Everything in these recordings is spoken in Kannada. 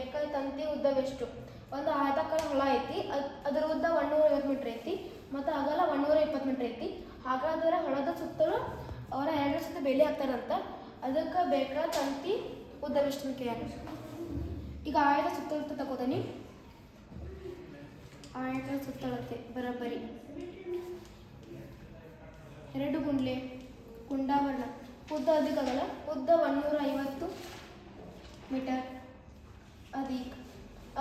ಬೇಕಲ್ ತಂತಿ ಉದ್ದವೆಷ್ಟು? ಒಂದು ಆಯತಾಕಾರ ಹೊಳ ಐತಿ, ಅದರ ಉದ್ದ 150 ಮೀಟರ್ ಐತಿ ಮತ್ತು ಅಗಲ 120 ಮೀಟರ್ ಐತಿ. ಹಾಗಾದರೆ ಹೊಳದ ಸುತ್ತಲೂ ಅವರ 2 ಸುತ್ತ ಬೇಲಿ ಹಾಕ್ತಾರಂತ. ಅದಕ್ಕೆ ಬೇಕಾದ ತಂತಿ ಉದ್ದವೆಷ್ಟು ಅಂತ ಕೇಳ್ಯಾರ. ಈಗ ಆಯತ ಸುತ್ತಳತೆ ತಗೋತೀನಿ. ಆಯತ ಸುತ್ತಳತೆ ಬರೋಬ್ಬರಿ 2 ಗುಂಡ್ಲೆ ಗುಂಡಾವರಣ. ಉದ್ದ ಅಧಿಕ ಅಗಲ. ಉದ್ದ 150 ಮೀಟರ್ ಅಧಿಕ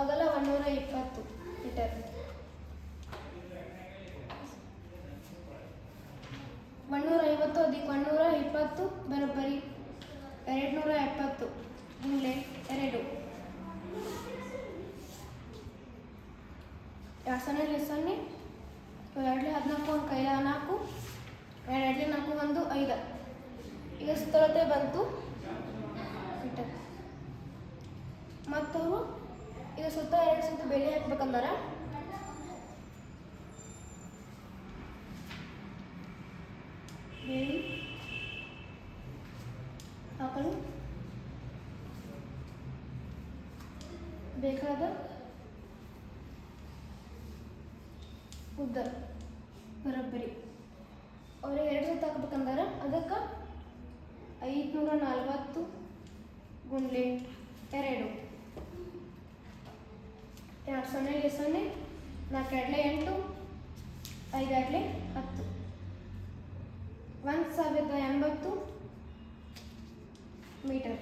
ಅಗಲ 120 ಮೀಟರ್. 150 ಅಧಿಕ 120 ಬರೋಬ್ಬರಿ 270 ಗುಂಡ್ಲೆ 2. 2 0 2 14 1 ಕೈಲ 4 2 4 1 5. ಈಗ ಸುತ್ತಳತೆ ಬಂತು ಮೀಟರ್. ಮತ್ತವರು ಈಗ ಸುತ್ತ 2 ಸುತ್ತ ಬೇಲಿ ಹಾಕ್ಬೇಕಂದಾರ. ಬೇಲಿ ಹಾಕಲು ಬೇಕಾದ ಉದ್ದ ಬರೋಬ್ಬರಿ ಅವ್ರಿಗೆ 2 ಸುತ್ತ ಹಾಕ್ಬೇಕಂದಾರ. ಅದಕ್ಕೆ 540 ಗುಂಡ್ಲೆ 2. 2 0 0 4 8 5 10 1080 ಮೀಟರ್.